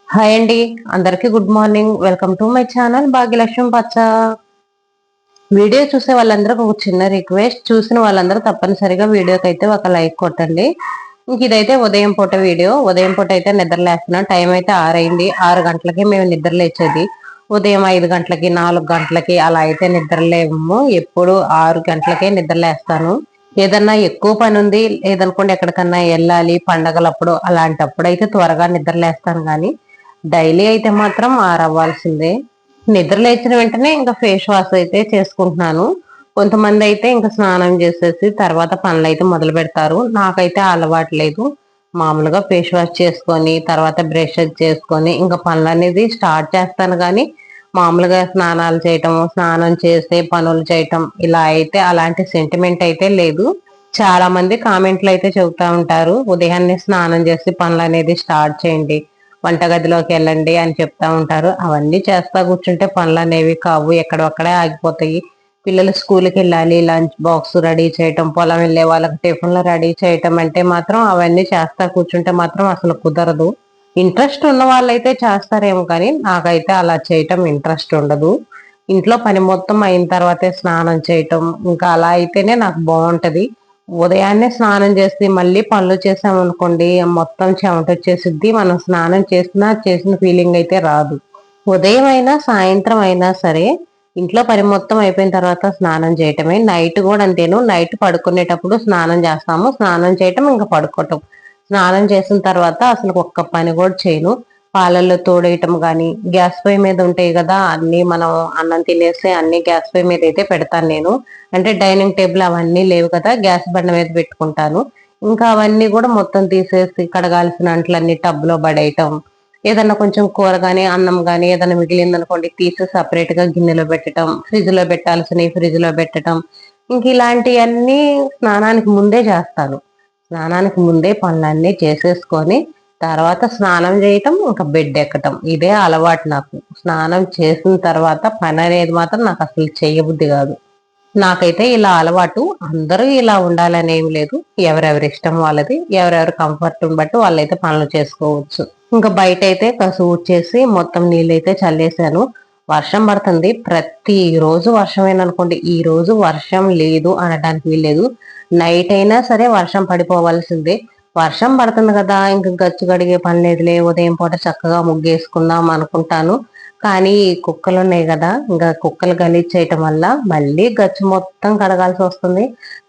Hi అండి, అందరికి good morning. Welcome to my channel Bhagyalakshmi పచ్చ. వీడియో చూసే వాళ్ళందరూ ఒక చిన్న రిక్వెస్ట్, చూసిన వాళ్ళందరూ తప్పనిసరిగా వీడియోకి అయితే ఒక లైక్ కొట్టండి. ఇంక ఇదైతే ఉదయం పూట వీడియో. ఉదయం పూట అయితే నిద్రలేస్తున్నా. టైం అయితే 6 అయింది. 6 గంటలకి మేము నిద్ర లేచేది. ఉదయం 5 గంటలకి 4 గంటలకి అలా అయితే నిద్రలేము. ఎప్పుడు 6 గంటలకే నిద్రలేస్తాను. ఏదన్నా ఎక్కువ పని ఉంది లేదనుకోండి, ఎక్కడికన్నా వెళ్ళాలి పండగలప్పుడు, అలాంటప్పుడు అయితే త్వరగా నిద్రలేస్తాను. కానీ డైలీ అయితే మాత్రం 6 అవ్వాల్సిందే. నిద్ర లేచిన వెంటనే ఇంకా ఫేస్ వాష్ అయితే చేసుకుంటున్నాను. కొంతమంది అయితే ఇంకా స్నానం చేసేసి తర్వాత పనులు అయితే మొదలు పెడతారు. నాకైతే ఆ అలవాటు లేదు. మామూలుగా ఫేస్ వాష్ చేసుకొని తర్వాత బ్రష్ చేసుకొని ఇంకా పనులు అనేది స్టార్ట్ చేస్తాను. కానీ మామూలుగా స్నానాలు చేయటం, స్నానం చేస్తే పనులు చేయటం ఇలా అయితే అలాంటి సెంటిమెంట్ అయితే లేదు. చాలా మంది కామెంట్లు అయితే చెబుతా ఉంటారు, ఉదయాన్నే స్నానం చేసి పనులు అనేది స్టార్ట్ చేయండి, వంటగదిలోకి వెళ్ళండి అని చెప్తా ఉంటారు. అవన్నీ చేస్తా కూర్చుంటే పనులు అనేవి కావు, ఎక్కడొక్కడే ఆగిపోతాయి. పిల్లలు స్కూల్కి వెళ్ళాలి, లంచ్ బాక్స్ రెడీ చేయటం, పొలం వెళ్ళే వాళ్ళకి టిఫిన్లు రెడీ చేయటం అంటే మాత్రం అవన్నీ చేస్తా కూర్చుంటే మాత్రం అసలు కుదరదు. ఇంట్రెస్ట్ ఉన్న వాళ్ళైతే చేస్తారేమో, కానీ నాకైతే అలా చేయటం ఇంట్రెస్ట్ ఉండదు. ఇంట్లో పని మొత్తం అయిన తర్వాతే స్నానం చేయటం, ఇంకా అలా అయితేనే నాకు బాగుంటది. ఉదయాన్నే స్నానం చేసి మళ్ళీ పనులు చేసామనుకోండి, మొత్తం చెమట వచ్చేసిద్ది. మనం స్నానం చేసినా చేసిన ఫీలింగ్ అయితే రాదు. ఉదయం అయినా సాయంత్రం అయినా సరే ఇంట్లో పని మొత్తం అయిపోయిన తర్వాత స్నానం చేయటమే. నైట్ కూడా అంతేను. నైట్ పడుకునేటప్పుడు స్నానం చేస్తాము, స్నానం చేయటం ఇంకా పడుకోవటం. స్నానం చేసిన తర్వాత అసలు ఒక్క పని కూడా చేయను. పాలల్లో తోడేయటం కానీ, గ్యాస్ పొయ్యి మీద ఉంటాయి కదా అన్ని, మనం అన్నం తినేసి అన్ని గ్యాస్ పొయ్యి మీద అయితే పెడతాను నేను. అంటే డైనింగ్ టేబుల్ అవన్నీ లేవు కదా, గ్యాస్ బండ మీద పెట్టుకుంటాను. ఇంకా అవన్నీ కూడా మొత్తం తీసేసి కడగాల్సిన అంట్లన్నీ టబ్లో పడేయటం. ఏదన్నా కొంచెం కూర గానీ అన్నం గానీ ఏదన్నా మిగిలింది అనుకోండి, తీసి సపరేట్ గా గిన్నెలో పెట్టడం, ఫ్రిడ్జ్ లో పెట్టాల్సినవి ఫ్రిడ్జ్ లో పెట్టడం. ఇంక ఇలాంటివన్నీ స్నానానికి ముందే చేస్తాను. స్నానానికి ముందే పనులన్నీ చేసేసుకొని తర్వాత స్నానం చేయటం, ఇంకా బెడ్ ఎక్కటం, ఇదే అలవాటు నాకు. స్నానం చేసిన తర్వాత పని అనేది మాత్రం నాకు అసలు చేయబుద్ధి కాదు. నాకైతే ఇలా అలవాటు. అందరూ ఇలా ఉండాలని ఏమి లేదు. ఎవరెవరి ఇష్టం వాళ్ళది, ఎవరెవరి కంఫర్ట్ బట్టి వాళ్ళైతే పనులు చేసుకోవచ్చు. ఇంకా బయట అయితే కాస్త ఊడ్చేసి మొత్తం నీళ్ళైతే చల్లేసాను. వర్షం పడుతుంది. ప్రతి రోజు వర్షమేననుకోండి, ఈ రోజు వర్షం లేదు అనడానికి వీల్లేదు. నైట్ అయినా సరే వర్షం పడిపోవాల్సిందే. వర్షం పడుతుంది కదా, ఇంక గచ్చు గడిగే పని లేదులే, ఉదయం పూట చక్కగా ముగ్గేసుకుందాం అనుకుంటాను. కానీ ఈ కుక్కలు ఉన్నాయి కదా, ఇంకా కుక్కలు గలీజ్ చేయటం వల్ల మళ్ళీ గచ్చు మొత్తం కడగాల్సి వస్తుంది,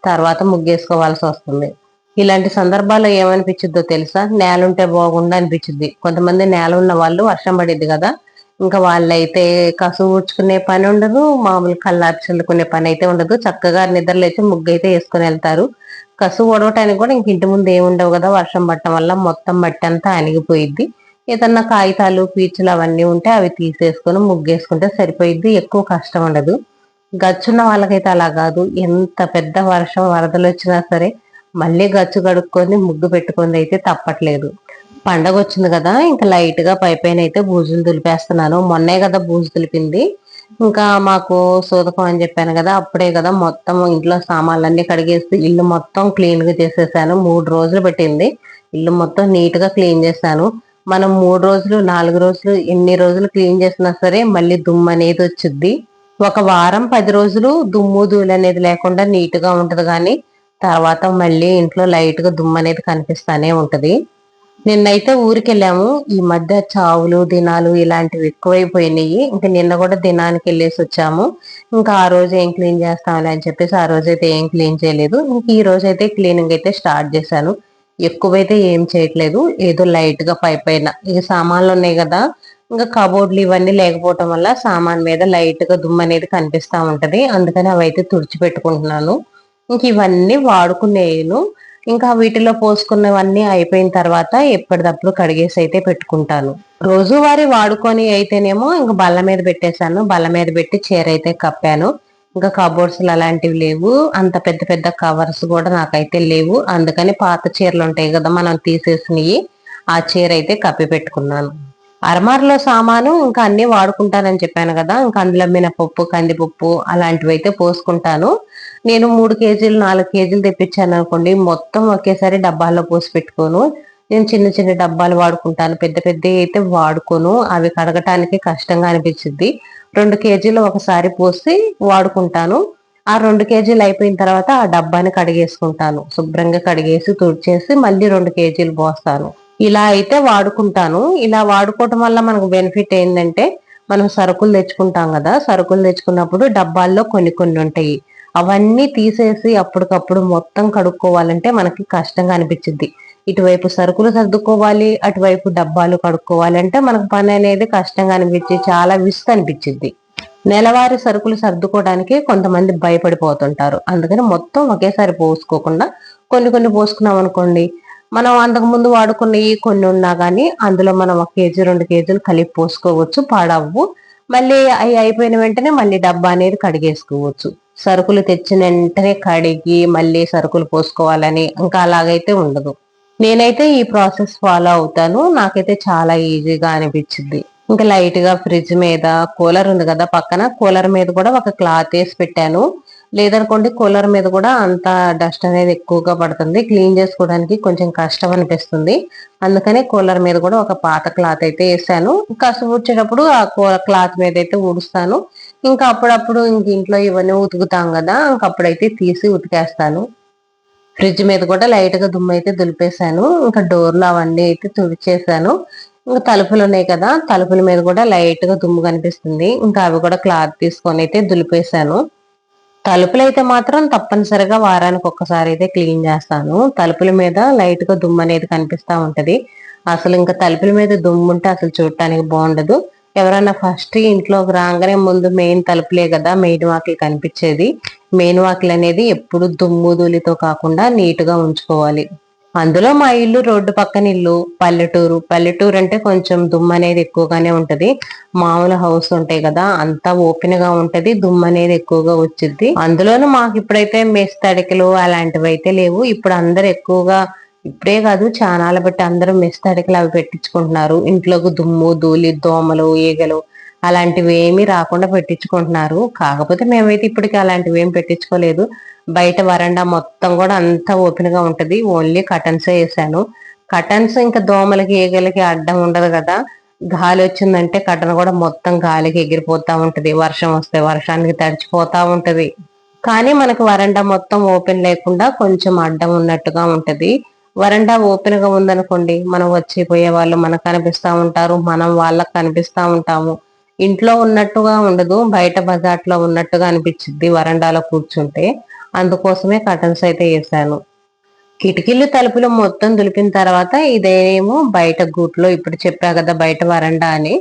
తర్వాత ముగ్గేసుకోవాల్సి వస్తుంది. ఇలాంటి సందర్భాల్లో ఏమనిపించిద్దో తెలుసా, నేలుంటే బాగుండు అనిపించింది. కొంతమంది నేల ఉన్న వాళ్ళు వర్షం పడిద్ది కదా, ఇంకా వాళ్ళైతే కసు ఊడ్చుకునే పని ఉండదు, మామూలు కల్లాపు చల్లుకునే పని అయితే ఉండదు. చక్కగా నిద్రలేచి ముగ్గు అయితే వేసుకుని వెళ్తారు. కసు ఊడవటానికి కూడా ఇంక ఇంటి ముందు ఏముండవు కదా, వర్షం పట్టడం వల్ల మొత్తం మట్టి అంతా అణిగిపోయిద్ది. ఏదన్నా కాగితాలు పీచులు అవన్నీ ఉంటే అవి తీసేసుకొని ముగ్గేసుకుంటే సరిపోయిద్ది, ఎక్కువ కష్టం ఉండదు. గచ్చున్న వాళ్ళకైతే అలా కాదు. ఎంత పెద్ద వర్షం వరదలు వచ్చినా సరే మళ్ళీ గచ్చు కడుక్కొని ముగ్గు పెట్టుకొని అయితే తప్పట్లేదు. పండగ వచ్చింది కదా, ఇంకా లైట్ గా పై పైన అయితే బూజులు దులిపేస్తున్నాను. మొన్నే కదా బూజు దులిపింది. ఇంకా మాకు సూదకం అని చెప్పాను కదా, అప్పుడే కదా మొత్తం ఇంట్లో సామాన్లన్నీ కడిగేసి ఇల్లు మొత్తం క్లీన్ గా చేసేసాను. 3 రోజులు పెట్టింది. ఇల్లు మొత్తం నీట్ గా క్లీన్ చేశాను. మనం 3 రోజులు 4 రోజులు ఎన్ని రోజులు క్లీన్ చేసినా సరే మళ్ళీ దుమ్ము అనేది వచ్చింది. ఒక వారం 10 రోజులు దుమ్ము ధూళి అనేది లేకుండా నీట్ గా ఉంటది. కానీ తర్వాత మళ్ళీ ఇంట్లో లైట్ గా దుమ్ము అనేది కనిపిస్తానే ఉంటది. నిన్నైతే ఊరికెళ్ళాము. ఈ మధ్య చావులు దినాలు ఇలాంటివి ఎక్కువైపోయినాయి. ఇంకా నిన్న కూడా దినానికి వెళ్ళేసి వచ్చాము. ఇంకా ఆ రోజు ఏం క్లీన్ చేస్తాంలే అని చెప్పేసి ఆ రోజు అయితే ఏం క్లీన్ చేయలేదు. ఇంక ఈ రోజు అయితే క్లీనింగ్ అయితే స్టార్ట్ చేశాను. ఎక్కువైతే ఏం చేయట్లేదు, ఏదో లైట్ గా పై పైన. ఇక సామాన్లు ఉన్నాయి కదా, ఇంకా కబోర్డ్లు ఇవన్నీ లేకపోవటం వల్ల సామాన్ మీద లైట్ గా దుమ్ము అనేది కనిపిస్తా ఉంటది. అందుకని అవి అయితే తుడిచిపెట్టుకుంటున్నాను. ఇంక ఇవన్నీ వాడుకునేను. ఇంకా వీటిలో పోసుకున్నవన్నీ అయిపోయిన తర్వాత ఎప్పటికప్పుడు కడిగేసి అయితే పెట్టుకుంటాను. రోజువారీ వాడుకొని అయితేనేమో ఇంకా బల్ల మీద పెట్టేశాను. బల్ల మీద పెట్టి చీర అయితే కప్పాను. ఇంకా కబోర్డ్స్ అలాంటివి లేవు. అంత పెద్ద పెద్ద కవర్స్ కూడా నాకైతే లేవు. అందుకని పాత చీరలు ఉంటాయి కదా మనం తీసేసినవి, ఆ చీర అయితే కప్పి పెట్టుకున్నాను. అరమార్లో సామాను ఇంకా అన్ని వాడుకుంటానని చెప్పాను కదా, ఇంకా అందులో మినపప్పు కందిపప్పు అలాంటివి అయితే పోసుకుంటాను. నేను 3 కేజీలు 4 కేజీలు తెప్పించాను అనుకోండి, మొత్తం ఒకేసారి డబ్బాల్లో పోసి పెట్టుకోను. నేను చిన్న చిన్న డబ్బాలు వాడుకుంటాను, పెద్ద పెద్ద అయితే వాడుకోను, అవి కడగటానికి కష్టంగా అనిపించింది. 2 కేజీలు ఒకసారి పోసి వాడుకుంటాను. ఆ 2 కేజీలు అయిపోయిన తర్వాత ఆ డబ్బాని కడిగేసుకుంటాను. శుభ్రంగా కడిగేసి తుడిచేసి మళ్ళీ 2 కేజీలు పోస్తాను. ఇలా అయితే వాడుకుంటాను. ఇలా వాడుకోవటం వల్ల మనకు బెనిఫిట్ ఏంటంటే, మనం సరుకులు తెచ్చుకుంటాం కదా, సరుకులు తెచ్చుకున్నప్పుడు డబ్బాల్లో కొన్ని కొన్ని ఉంటాయి. అవన్నీ తీసేసి అప్పటికప్పుడు మొత్తం కడుక్కోవాలంటే మనకి కష్టంగా అనిపించింది. ఇటువైపు సరుకులు సర్దుకోవాలి, అటువైపు డబ్బాలు కడుక్కోవాలి అంటే మనకు పని అనేది కష్టంగా అనిపించి చాలా విసుగు అనిపించింది. నెలవారీ సరుకులు సర్దుకోవడానికి కొంతమంది భయపడిపోతుంటారు. అందుకని మొత్తం ఒకేసారి పోసుకోకుండా కొన్ని కొన్ని పోసుకున్నాం అనుకోండి, మనం అంతకు ముందు వాడుకున్నవి కొన్ని ఉన్నా కానీ అందులో మనం 1 కేజీ 2 కేజీలు కలిపి పోసుకోవచ్చు, పాడవ్వు. మళ్ళీ అవి అయిపోయిన వెంటనే మళ్ళీ డబ్బా అనేది కడిగేసుకోవచ్చు. సరుకులు తెచ్చిన వెంటనే కడిగి మళ్ళీ సరుకులు పోసుకోవాలని ఇంకా అలాగైతే ఉండదు. నేనైతే ఈ ప్రాసెస్ ఫాలో అవుతాను. నాకైతే చాలా ఈజీగా అనిపించింది. ఇంకా లైట్ గా ఫ్రిడ్జ్ మీద కూలర్ ఉంది కదా పక్కన, కూలర్ మీద కూడా ఒక క్లాత్ వేసి పెట్టాను. లేదనుకోండి కూలర్ మీద కూడా అంత డస్ట్ అనేది ఎక్కువగా పడుతుంది, క్లీన్ చేసుకోవడానికి కొంచెం కష్టం అనిపిస్తుంది. అందుకని కూలర్ మీద కూడా ఒక పాత క్లాత్ అయితే వేసాను. కసువు వచ్చేటప్పుడు ఆ క్లాత్ మీద అయితే ఊడుస్తాను. ఇంకా అప్పుడప్పుడు ఇంక ఇంట్లో ఇవన్నీ ఉతుకుతాం కదా, ఇంకప్పుడైతే తీసి ఉతికేస్తాను. ఫ్రిడ్జ్ మీద కూడా లైట్ గా దుమ్ము అయితే దులిపేశాను. ఇంకా డోర్లు అవన్నీ అయితే తుడిచేసాను. ఇంకా తలుపులు ఉన్నాయి కదా, తలుపుల మీద కూడా లైట్ గా దుమ్ము కనిపిస్తుంది. ఇంకా అవి కూడా క్లాత్ తీసుకొని అయితే దులిపేశాను. తలుపులు అయితే మాత్రం తప్పనిసరిగా వారానికి ఒక్కసారి అయితే క్లీన్ చేస్తాను. తలుపుల మీద లైట్ గా దుమ్ము అనేది కనిపిస్తా ఉంటది. అసలు ఇంకా తలుపుల మీద దుమ్ము ఉంటే అసలు చూడటానికి బాగుండదు. ఎవరైనా ఫస్ట్ ఇంట్లోకి రాగానే ముందు మెయిన్ తలుపులే కదా మెయిన్ వాకిలి కనిపించేది. మెయిన్ వాకిలి అనేది ఎప్పుడు దుమ్ము ధూళితో కాకుండా నీట్ గా ఉంచుకోవాలి. అందులో మా ఇల్లు రోడ్డు పక్కన ఇల్లు, పల్లెటూరు. పల్లెటూరు అంటే కొంచెం దుమ్ము అనేది ఎక్కువగానే ఉంటది. మామూలు హౌస్ ఉంటాయి కదా, అంతా ఓపెన్ గా ఉంటది, దుమ్ము అనేది ఎక్కువగా వచ్చింది. అందులోనూ మాకు ఇప్పుడైతే మెస్ తడికలు అలాంటివి అయితే లేవు. ఇప్పుడు అందరు ఎక్కువగా, ఇప్పుడే కాదు చానాల బట్టి అందరూ మెస్ తడికలు అవి పెట్టించుకుంటున్నారు. ఇంట్లోకి దుమ్ము ధూళి దోమలు ఈగలు అలాంటివి ఏమీ రాకుండా పెట్టించుకుంటున్నారు. కాకపోతే మేమైతే ఇప్పటికీ అలాంటివి ఏం పెట్టించుకోలేదు. బయట వరండా మొత్తం కూడా అంతా ఓపెన్ గా ఉంటది. ఓన్లీ కటన్స్ వేసాను. కటన్స్ ఇంకా దోమలకి ఈగలకి అడ్డం ఉండదు కదా, గాలి వచ్చిందంటే కటన్ కూడా మొత్తం గాలికి ఎగిరిపోతా ఉంటది. వర్షం వస్తే వర్షానికి తడిచిపోతా ఉంటది. కానీ మనకు వరండా మొత్తం ఓపెన్ లేకుండా కొంచెం అడ్డం ఉన్నట్టుగా ఉంటది. వరండా ఓపెన్ గా ఉందనుకోండి, మనం వచ్చి పోయే వాళ్ళు మనకు కనిపిస్తా ఉంటారు, మనం వాళ్ళకి కనిపిస్తా ఉంటాము. ఇంట్లో ఉన్నట్టుగా ఉండదు, బయట బజార్లో ఉన్నట్టుగా అనిపించింది వరండాలో కూర్చుంటే. అందుకోసమే కర్టన్స్ అయితే వేసాను. కిటికీలు తలుపులు మొత్తం దులిపిన తర్వాత ఇదేమో బయట గూట్లో, ఇప్పుడు చెప్పా కదా బయట వరండా అని,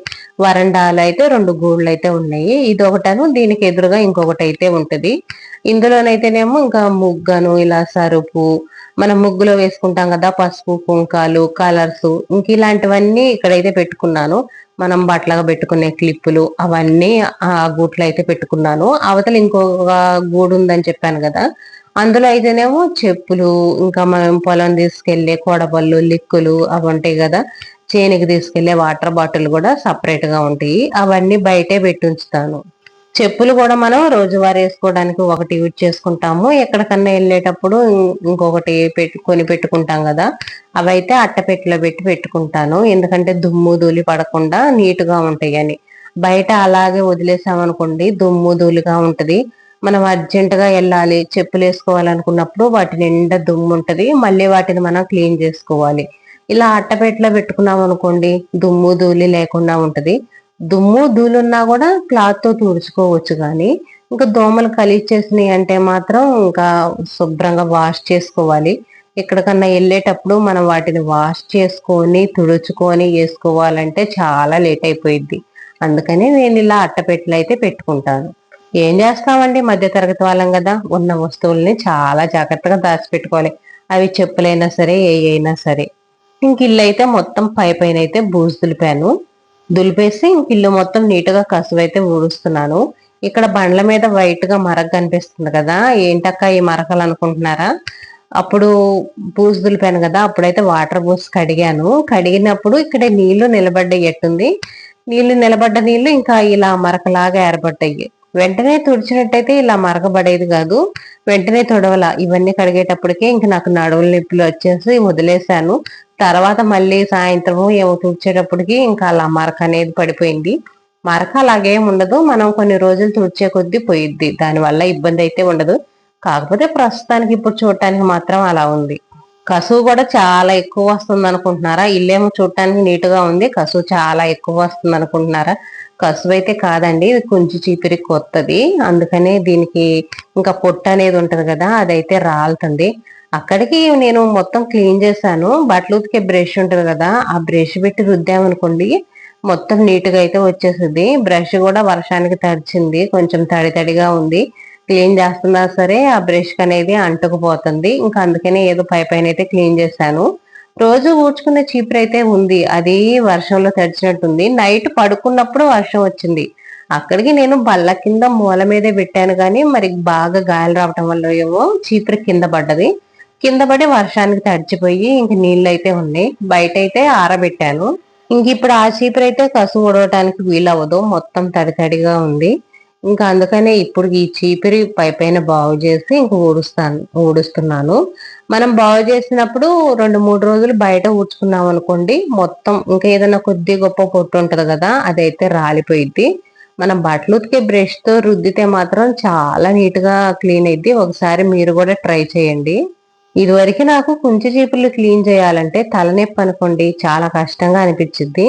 వరండాలో అయితే 2 గూళ్ళు అయితే ఉన్నాయి. ఇది ఒకటను, దీనికి ఎదురుగా ఇంకొకటి అయితే ఉంటది. ఇందులోనైతేనేమో ఇంకా ముగ్గను ఇలా సరుపు, మనం ముగ్గులో వేసుకుంటాం కదా పసుపు కుంకాలు కలర్స్, ఇంక ఇలాంటివన్నీ ఇక్కడైతే పెట్టుకున్నాను. మనం బట్టలుగా పెట్టుకునే క్లిప్పులు అవన్నీ ఆ గూట్లో అయితే పెట్టుకున్నాను. అవతల ఇంకొక గూడు ఉందని చెప్పాను కదా, అందులో అయితేనేమో చెప్పులు, ఇంకా మనం పొలం తీసుకెళ్లే కొడబళ్ళు లిక్కులు అవి ఉంటాయి కదా, చేనికి తీసుకెళ్లే వాటర్ బాటిల్ కూడా సపరేట్ గా ఉంటాయి. అవన్నీ బయటే పెట్టి ఉంచుతాను. చెప్పులు కూడా మనం రోజువారీ వేసుకోవడానికి ఒకటి యూజ్ చేసుకుంటాము, ఎక్కడికన్నా వెళ్ళేటప్పుడు ఇంకొకటి పెట్టుకుంటాం కదా, అవైతే అట్టపెట్టెలో పెట్టి పెట్టుకుంటాను. ఎందుకంటే దుమ్ము ధూళి పడకుండా నీటుగా ఉంటాయి అని. బయట అలాగే వదిలేసామనుకోండి దుమ్ము ధూళిగా ఉంటది. మనం అర్జెంట్ గా వెళ్ళాలి చెప్పులు వేసుకోవాలనుకున్నప్పుడు వాటి నిండా దుమ్ము ఉంటది, మళ్ళీ వాటిని మనం క్లీన్ చేసుకోవాలి. ఇలా అట్టపెట్టెలో పెట్టుకున్నాం అనుకోండి దుమ్ము ధూళి లేకుండా ఉంటది. దుమ్ము ధూళున్నా కూడా క్లాత్ తో తుడుచుకోవచ్చు. కానీ ఇంకా దోమలు కలిచేసినాయి అంటే మాత్రం ఇంకా శుభ్రంగా వాష్ చేసుకోవాలి. ఎక్కడికన్నా వెళ్ళేటప్పుడు మనం వాటిని వాష్ చేసుకొని తుడుచుకొని వేసుకోవాలంటే చాలా లేట్ అయిపోయింది. అందుకని నేను ఇలా అట్టపెట్టెలు అయితే పెట్టుకుంటాను. ఏం చేస్తామండి, మధ్య తరగతి వాళ్ళం కదా, ఉన్న వస్తువుల్ని చాలా జాగ్రత్తగా దాచిపెట్టుకోవాలి. అవి చెప్పులైనా సరే ఏ అయినా సరే. ఇంక ఇల్లు అయితే మొత్తం పై పైన అయితే బూజు దులిపాను. దులిపేసి ఇంక ఇల్లు మొత్తం నీటుగా కసువు అయితే ఊడుస్తున్నాను. ఇక్కడ బండ్ల మీద వైట్ గా మరక కనిపిస్తుంది కదా, ఏంటక్క ఈ మరకలు అనుకుంటున్నారా? అప్పుడు బూజు దులిపాను కదా, అప్పుడైతే వాటర్ పోసి కడిగాను. కడిగినప్పుడు ఇక్కడ నీళ్లు నిలబడ్డాయి, ఎట్టుంది నీళ్లు నిలబడ్డ నీళ్లు ఇంకా ఇలా మరకలాగా ఏర్పడ్డాయి. వెంటనే తుడిచినట్టయితే ఇలా మరకబడేది కాదు. వెంటనే తొడవల. ఇవన్నీ కడిగేటప్పటికే ఇంక నాకు నడువుల నొప్పులు వచ్చేసి వదిలేశాను. తర్వాత మళ్ళీ సాయంత్రము ఏమో తుడిచేటప్పటికి ఇంకా అలా మరక అనేది పడిపోయింది. మరక అలాగేం ఉండదు. మనం కొన్ని రోజులు తుడిచే కొద్దీ పోయిద్ది. దానివల్ల ఇబ్బంది అయితే ఉండదు. కాకపోతే ప్రస్తుతానికి ఇప్పుడు చూడటానికి మాత్రం అలా ఉంది. కసువు కూడా చాలా ఎక్కువ వస్తుంది అనుకుంటున్నారా? ఇల్లేమో చూడటానికి నీటుగా ఉంది. కసువు చాలా ఎక్కువ వస్తుంది అనుకుంటున్నారా? కసువు అయితే కాదండి, ఇది కొంచెం చీపిరి కొత్తది. అందుకనే దీనికి ఇంకా పొట్టు అనేది ఉంటది కదా, అదైతే రాలుతుంది. అక్కడికి నేను మొత్తం క్లీన్ చేశాను. బట్టలు ఉతికే బ్రష్ ఉంటది కదా, ఆ బ్రష్ పెట్టి రుద్దామనుకోండి మొత్తం నీట్గా అయితే వచ్చేసింది. బ్రష్ కూడా వర్షానికి తడిచింది, కొంచెం తడి తడిగా ఉంది. క్లీన్ చేస్తున్నా సరే ఆ బ్రష్ అనేది అంటుకుపోతుంది. ఇంకా అందుకనే ఏదో పై పైన అయితే క్లీన్ చేశాను. రోజు ఊడ్చుకునే చీపురు అయితే ఉంది, అది వర్షంలో తడిచినట్టుంది. నైట్ పడుకున్నప్పుడు వర్షం వచ్చింది. అక్కడికి నేను బల్ల కింద మూల మీదే పెట్టాను, కానీ మరి బాగా గాలి రావటం వల్ల ఏమో చీపురు కింద పడ్డది. కింద పడి వర్షానికి తడిచిపోయి ఇంక నీళ్ళు అయితే ఉన్నాయి. బయట అయితే ఆరబెట్టాను. ఇంక ఇప్పుడు ఆ చీపురు అయితే కసు ఊడవటానికి వీలవ్వదు, మొత్తం తడి తడిగా ఉంది. ఇంకా అందుకనే ఇప్పుడు ఈ చీపిరి పై పైన బాగు చేసి ఇంక ఊడుస్తున్నాను. మనం బాగు చేసినప్పుడు 2-3 రోజులు బయట ఊడ్చుకున్నాం అనుకోండి, మొత్తం ఇంకా ఏదైనా కొద్ది గొప్ప పొట్టు ఉంటది కదా, అదైతే రాలిపోయిద్ది. మనం బట్టలు ఉతికే బ్రష్ తో రుద్దితే మాత్రం చాలా నీట్ గా క్లీన్ అయింది. ఒకసారి మీరు కూడా ట్రై చేయండి. ఇదివరకు నాకు కుంచె చీపుర్లు క్లీన్ చేయాలంటే తలనొప్పి అనుకోండి, చాలా కష్టంగా అనిపించింది.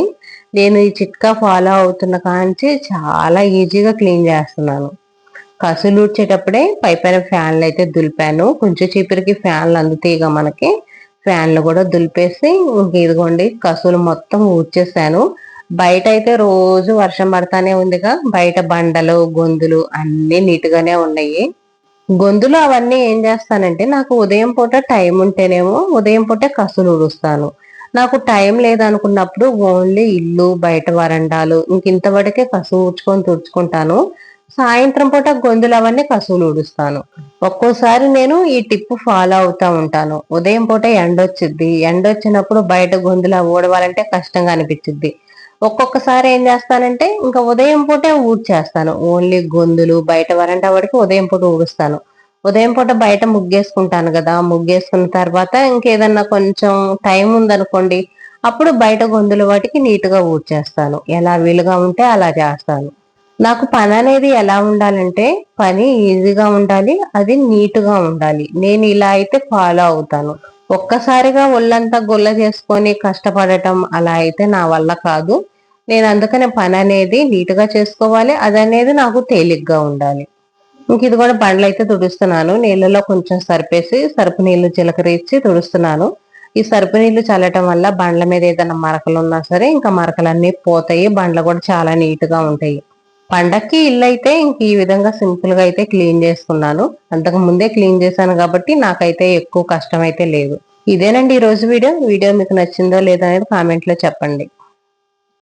నేను ఈ చిట్కా ఫాలో అవుతున్న కాంచి చాలా ఈజీగా క్లీన్ చేస్తున్నాను. కసులు ఊడ్చేటప్పుడే పై పైన ఫ్యాన్లు అయితే దులిపాను. కొంచెం చీపురికి ఫ్యాన్లు అందుతాయిగా మనకి, ఫ్యాన్లు కూడా దులిపేసి ఇంక ఇదిగోండి కసులు మొత్తం ఊడ్చేసాను. బయట అయితే రోజు వర్షం పడతానే ఉందిగా, బయట బండలు గొంతులు అన్ని నీట్గానే ఉన్నాయి. గొంతులు అవన్నీ ఏం చేస్తానంటే, నాకు ఉదయం పూట టైం ఉంటేనేమో ఉదయం పూటే కసులు ఊడుస్తాను. నాకు టైం లేదనుకున్నప్పుడు ఓన్లీ ఇల్లు బయట వరండాలు ఇంతవరకే కసువు ఊడ్చుకొని తుడుచుకుంటాను. సాయంత్రం పూట గొంతులు అవన్నీ కసువులు ఊడుస్తాను. ఒక్కోసారి నేను ఈ టిప్ ఫాలో అవుతా ఉంటాను. ఉదయం పూట ఎండొచ్చిద్ది, ఎండొచ్చినప్పుడు బయట గొంతులు ఊడవాలంటే కష్టంగా అనిపించిద్ది. ఒక్కొక్కసారి ఏం చేస్తానంటే ఇంకా ఉదయం పూటే ఊడ్చేస్తాను. ఓన్లీ గొంతులు బయట వరండా వరకు ఉదయం పూట ఊడుస్తాను. ఉదయం పూట బయట ముగ్గేసుకుంటాను కదా, ముగ్గేసుకున్న తర్వాత ఇంకేదన్నా కొంచెం టైం ఉందనుకోండి, అప్పుడు బయట గొంతుల వాటికి నీట్గా ఊడ్చేస్తాను. ఎలా వీలుగా ఉంటే అలా చేస్తాను. నాకు పని అనేది ఎలా ఉండాలంటే, పని ఈజీగా ఉండాలి, అది నీట్గా ఉండాలి. నేను ఇలా అయితే ఫాలో అవుతాను. ఒక్కసారిగా ఒళ్ళంతా గుల్ల చేసుకొని కష్టపడటం అలా అయితే నా వల్ల కాదు. నేను అందుకనే పని అనేది నీట్గా చేసుకోవాలి, అదనేది నాకు తేలిగ్గా ఉండాలి. ఇంక ఇది కూడా బండ్లు అయితే తుడుస్తున్నాను. నీళ్ళలో కొంచెం సరిపేసి సరుపు నీళ్లు చిలకరించి తుడుస్తున్నాను. ఈ సరుపు నీళ్లు చల్లటం వల్ల బండ్ల మీద ఏదైనా మరకలు ఉన్నా సరే ఇంకా మరకలన్నీ పోతాయి. బండ్లు కూడా చాలా నీట్ గా ఉంటాయి. పండక్కి ఇల్లు అయితే ఇంక ఈ విధంగా సింపుల్ గా అయితే క్లీన్ చేసుకున్నాను. అంతకు ముందే క్లీన్ చేశాను కాబట్టి నాకైతే ఎక్కువ కష్టం అయితే లేదు. ఇదేనండి ఈ రోజు వీడియో. వీడియో మీకు నచ్చిందో లేదో అనేది కామెంట్ లో చెప్పండి.